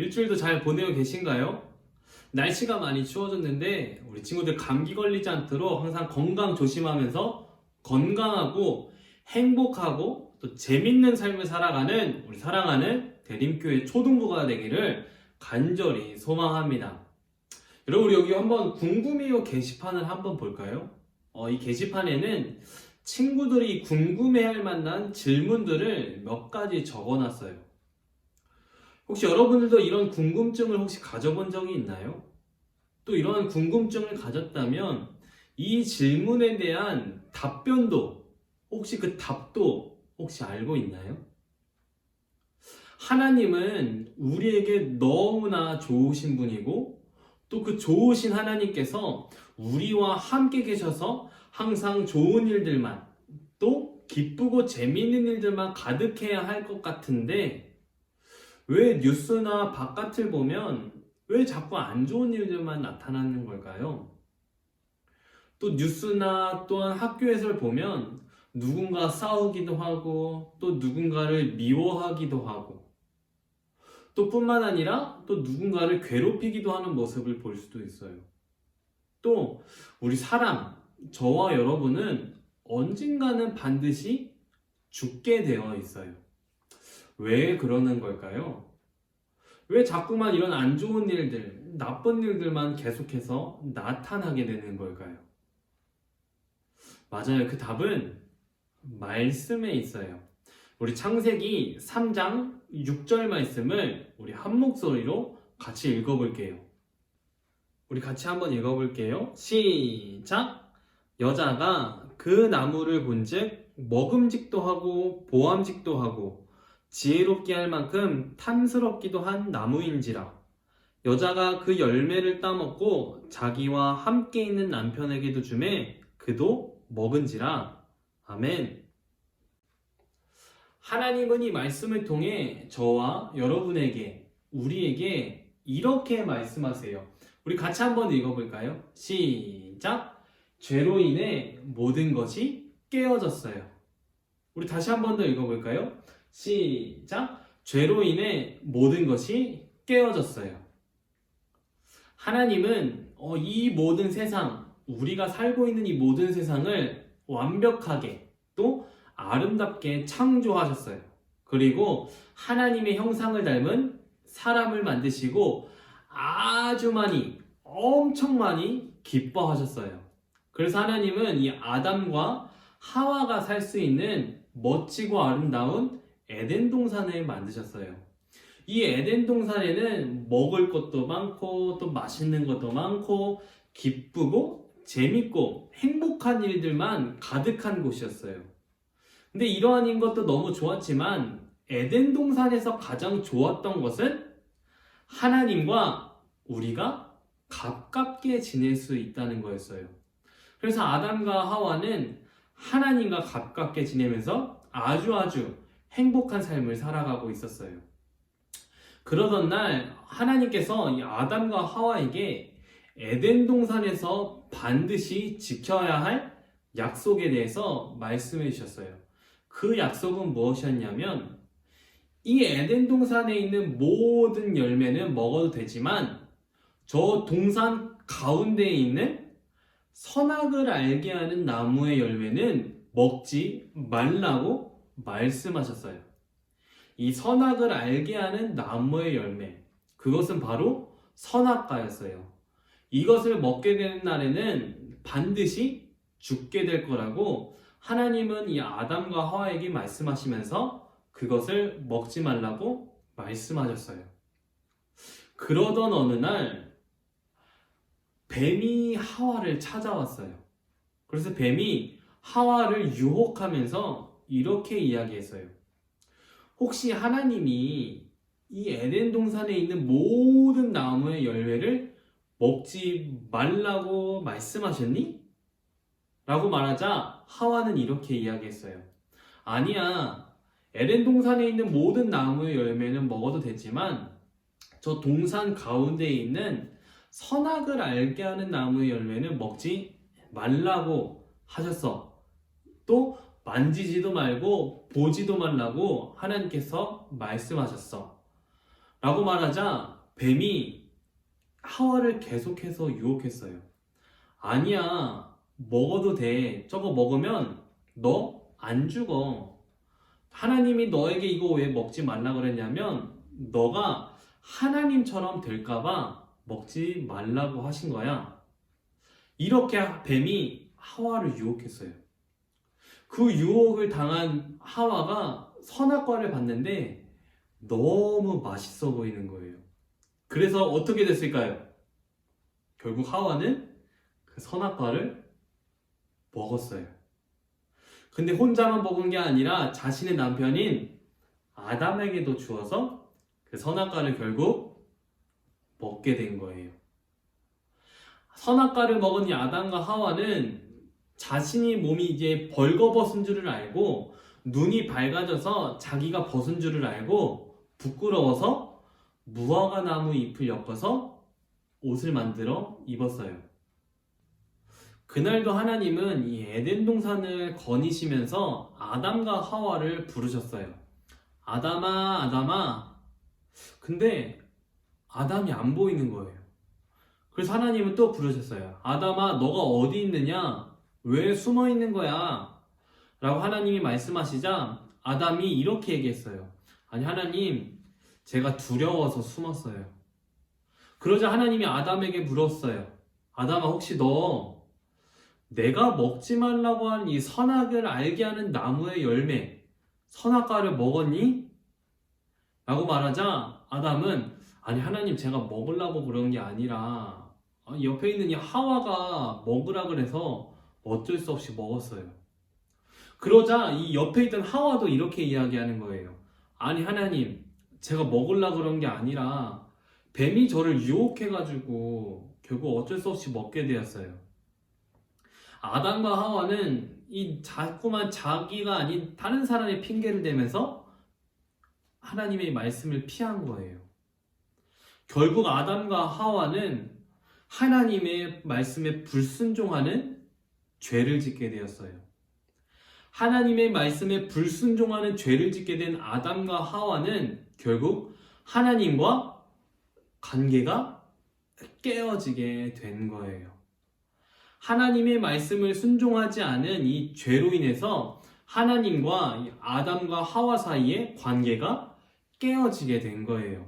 일주일도 잘 보내고 계신가요? 날씨가 많이 추워졌는데 우리 친구들 감기 걸리지 않도록 항상 건강 조심하면서 건강하고 행복하고 또 재밌는 삶을 살아가는 우리 사랑하는 대림교회 초등부가 되기를 간절히 소망합니다. 여러분, 우리 여기 한번 궁금해요 게시판을 한번 볼까요? 이 게시판에는 친구들이 궁금해할 만한 질문들을 몇 가지 적어놨어요. 혹시 여러분들도 이런 궁금증을 혹시 가져본 적이 있나요? 또 이런 궁금증을 가졌다면 이 질문에 대한 답변도 혹시 그 답도 혹시 알고 있나요? 하나님은 우리에게 너무나 좋으신 분이고 또 그 좋으신 하나님께서 우리와 함께 계셔서 항상 좋은 일들만 또 기쁘고 재미있는 일들만 가득해야 할 것 같은데 왜 뉴스나 바깥을 보면 왜 자꾸 안 좋은 일들만 나타나는 걸까요? 또 뉴스나 또한 학교에서 보면 누군가 싸우기도 하고 또 누군가를 미워하기도 하고 또 뿐만 아니라 또 누군가를 괴롭히기도 하는 모습을 볼 수도 있어요. 또 우리 사람, 저와 여러분은 언젠가는 반드시 죽게 되어 있어요. 왜 그러는 걸까요? 왜 자꾸만 이런 안 좋은 일들, 나쁜 일들만 계속해서 나타나게 되는 걸까요? 맞아요. 그 답은 말씀에 있어요. 우리 창세기 3장 6절 말씀을 우리 한 목소리로 같이 읽어볼게요. 우리 같이 한번 읽어볼게요. 시작! 여자가 그 나무를 본즉 먹음직도 하고 보암직도 하고 지혜롭게 할 만큼 탐스럽기도 한 나무인지라. 여자가 그 열매를 따먹고 자기와 함께 있는 남편에게도 주매 그도 먹은지라. 아멘. 하나님은 이 말씀을 통해 저와 여러분에게, 우리에게 이렇게 말씀하세요. 우리 같이 한번 읽어볼까요? 시작! 죄로 인해 모든 것이 깨어졌어요. 우리 다시 한 번 더 읽어볼까요? 시작! 죄로 인해 모든 것이 깨어졌어요. 하나님은 이 모든 세상, 우리가 살고 있는 이 모든 세상을 완벽하게 또 아름답게 창조하셨어요. 그리고 하나님의 형상을 닮은 사람을 만드시고 아주 많이, 엄청 많이 기뻐하셨어요. 그래서 하나님은 이 아담과 하와가 살 수 있는 멋지고 아름다운 에덴 동산을 만드셨어요. 이 에덴 동산에는 먹을 것도 많고 또 맛있는 것도 많고 기쁘고 재밌고 행복한 일들만 가득한 곳이었어요. 근데 이러한 것도 너무 좋았지만 에덴 동산에서 가장 좋았던 것은 하나님과 우리가 가깝게 지낼 수 있다는 거였어요. 그래서 아담과 하와는 하나님과 가깝게 지내면서 아주 행복한 삶을 살아가고 있었어요. 그러던 날 하나님께서 이 아담과 하와에게 에덴 동산에서 반드시 지켜야 할 약속에 대해서 말씀해 주셨어요. 그 약속은 무엇이었냐면 이 에덴 동산에 있는 모든 열매는 먹어도 되지만 저 동산 가운데에 있는 선악을 알게 하는 나무의 열매는 먹지 말라고 말씀하셨어요. 이 선악을 알게 하는 나무의 열매, 그것은 바로 선악과였어요. 이것을 먹게 되는 날에는 반드시 죽게 될 거라고 하나님은 이 아담과 하와에게 말씀하시면서 그것을 먹지 말라고 말씀하셨어요. 그러던 어느 날 뱀이 하와를 찾아왔어요. 그래서 뱀이 하와를 유혹하면서 이렇게 이야기했어요. 혹시 하나님이 이 에덴 동산에 있는 모든 나무의 열매를 먹지 말라고 말씀하셨니? 라고 말하자 하와는 이렇게 이야기했어요. 아니야. 에덴 동산에 있는 모든 나무의 열매는 먹어도 되지만 저 동산 가운데에 있는 선악을 알게 하는 나무의 열매는 먹지 말라고 하셨어. 또 만지지도 말고 보지도 말라고 하나님께서 말씀하셨어. 라고 말하자 뱀이 하와를 계속해서 유혹했어요. 아니야, 먹어도 돼. 저거 먹으면 너 안 죽어. 하나님이 너에게 이거 왜 먹지 말라 그랬냐면 너가 하나님처럼 될까봐 먹지 말라고 하신 거야. 이렇게 뱀이 하와를 유혹했어요. 그 유혹을 당한 하와가 선악과를 봤는데 너무 맛있어 보이는 거예요. 그래서 어떻게 됐을까요? 결국 하와는 그 선악과를 먹었어요. 근데 혼자만 먹은 게 아니라 자신의 남편인 아담에게도 주어서 그 선악과를 결국 먹게 된 거예요. 선악과를 먹은 이 아담과 하와는 자신이 몸이 이제 벌거벗은 줄을 알고 눈이 밝아져서 자기가 벗은 줄을 알고 부끄러워서 무화과 나무 잎을 엮어서 옷을 만들어 입었어요. 그날도 하나님은 이 에덴 동산을 거니시면서 아담과 하와를 부르셨어요. 아담아, 아담아. 근데 아담이 안 보이는 거예요. 그래서 하나님은 또 부르셨어요. 아담아, 너가 어디 있느냐? 왜 숨어 있는 거야? 라고 하나님이 말씀하시자 아담이 이렇게 얘기했어요. 아니, 하나님, 제가 두려워서 숨었어요. 그러자 하나님이 아담에게 물었어요. 아담아, 혹시 너 내가 먹지 말라고 한 이 선악을 알게 하는 나무의 열매, 선악과를 먹었니? 라고 말하자 아담은 아니, 하나님, 제가 먹으려고 그런 게 아니라 옆에 있는 이 하와가 먹으라 그래서 어쩔 수 없이 먹었어요. 그러자 이 옆에 있던 하와도 이렇게 이야기하는 거예요. 아니, 하나님, 제가 먹으려고 그런 게 아니라 뱀이 저를 유혹해가지고 결국 어쩔 수 없이 먹게 되었어요. 아담과 하와는 이 자꾸만 자기가 아닌 다른 사람의 핑계를 대면서 하나님의 말씀을 피한 거예요. 결국 아담과 하와는 하나님의 말씀에 불순종하는 죄를 짓게 되었어요. 하나님의 말씀에 불순종하는 죄를 짓게 된 아담과 하와는 결국 하나님과 관계가 깨어지게 된 거예요. 하나님의 말씀을 순종하지 않은 이 죄로 인해서 하나님과 아담과 하와 사이의 관계가 깨어지게 된 거예요.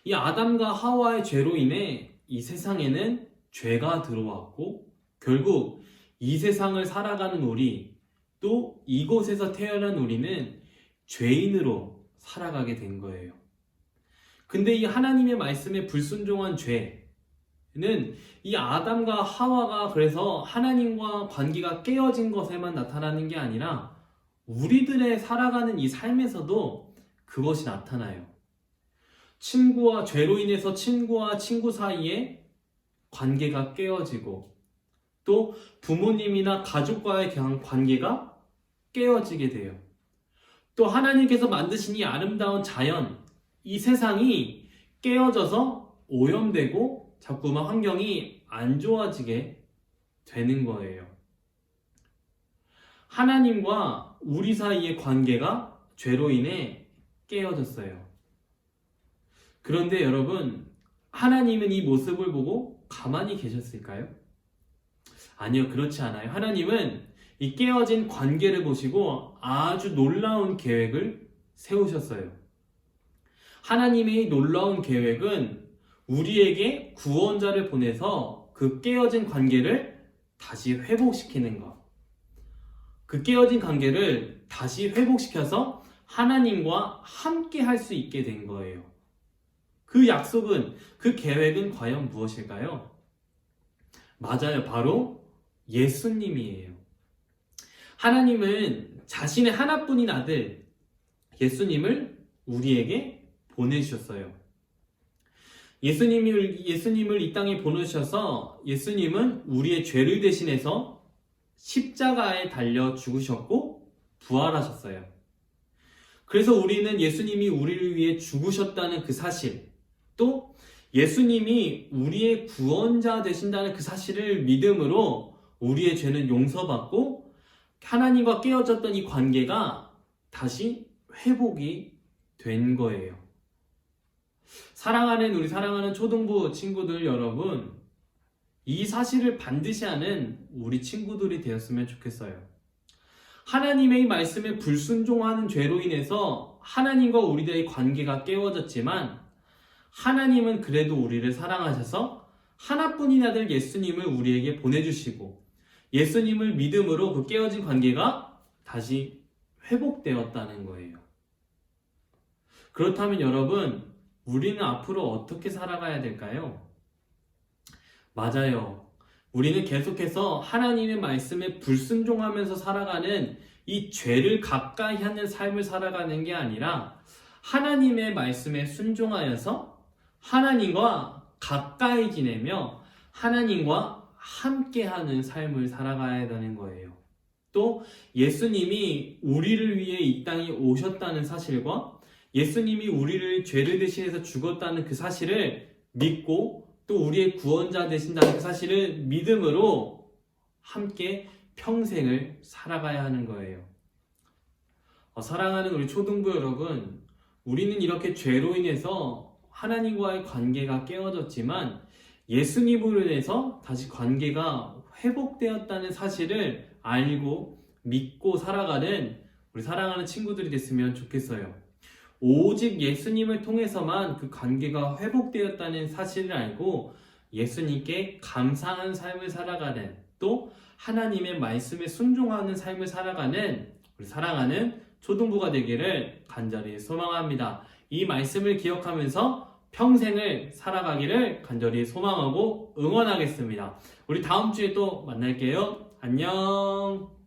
이 아담과 하와의 죄로 인해 이 세상에는 죄가 들어왔고 결국 이 세상을 살아가는 우리, 또 이곳에서 태어난 우리는 죄인으로 살아가게 된 거예요. 근데 이 하나님의 말씀에 불순종한 죄는 이 아담과 하와가 그래서 하나님과 관계가 깨어진 것에만 나타나는 게 아니라 우리들의 살아가는 이 삶에서도 그것이 나타나요. 친구와 죄로 인해서 친구와 친구 사이에 관계가 깨어지고 또 부모님이나 가족과의 관계가 깨어지게 돼요. 또 하나님께서 만드신 이 아름다운 자연, 이 세상이 깨어져서 오염되고 자꾸만 환경이 안 좋아지게 되는 거예요. 하나님과 우리 사이의 관계가 죄로 인해 깨어졌어요. 그런데 여러분, 하나님은 이 모습을 보고 가만히 계셨을까요? 아니요, 그렇지 않아요. 하나님은 이 깨어진 관계를 보시고 아주 놀라운 계획을 세우셨어요. 하나님의 놀라운 계획은 우리에게 구원자를 보내서 그 깨어진 관계를 다시 회복시키는 것. 그 깨어진 관계를 다시 회복시켜서 하나님과 함께 할 수 있게 된 거예요. 그 약속은, 그 계획은 과연 무엇일까요? 맞아요. 바로 예수님이에요. 하나님은 자신의 하나뿐인 아들 예수님을 우리에게 보내주셨어요. 예수님을 이 땅에 보내주셔서 예수님은 우리의 죄를 대신해서 십자가에 달려 죽으셨고 부활하셨어요. 그래서 우리는 예수님이 우리를 위해 죽으셨다는 그 사실, 또 예수님이 우리의 구원자 되신다는 그 사실을 믿음으로 우리의 죄는 용서받고 하나님과 깨어졌던 이 관계가 다시 회복이 된 거예요. 우리 사랑하는 초등부 친구들 여러분, 이 사실을 반드시 아는 우리 친구들이 되었으면 좋겠어요. 하나님의 말씀에 불순종하는 죄로 인해서 하나님과 우리들의 관계가 깨어졌지만 하나님은 그래도 우리를 사랑하셔서 하나뿐인 아들 예수님을 우리에게 보내주시고 예수님을 믿음으로 그 깨어진 관계가 다시 회복되었다는 거예요. 그렇다면 여러분, 우리는 앞으로 어떻게 살아가야 될까요? 맞아요. 우리는 계속해서 하나님의 말씀에 불순종하면서 살아가는 이 죄를 가까이 하는 삶을 살아가는 게 아니라 하나님의 말씀에 순종하여서 하나님과 가까이 지내며 하나님과 함께하는 삶을 살아가야 되는 거예요. 또 예수님이 우리를 위해 이 땅에 오셨다는 사실과 예수님이 우리를 죄를 대신해서 죽었다는 그 사실을 믿고 또 우리의 구원자 되신다는 그 사실을 믿음으로 함께 평생을 살아가야 하는 거예요. 사랑하는 우리 초등부 여러분, 우리는 이렇게 죄로 인해서 하나님과의 관계가 깨어졌지만 예수님으로 인해서 다시 관계가 회복되었다는 사실을 알고 믿고 살아가는 우리 사랑하는 친구들이 됐으면 좋겠어요. 오직 예수님을 통해서만 그 관계가 회복되었다는 사실을 알고 예수님께 감사한 삶을 살아가는, 또 하나님의 말씀에 순종하는 삶을 살아가는 우리 사랑하는 초등부가 되기를 간절히 소망합니다. 이 말씀을 기억하면서 평생을 살아가기를 간절히 소망하고 응원하겠습니다. 우리 다음 주에 또 만날게요. 안녕.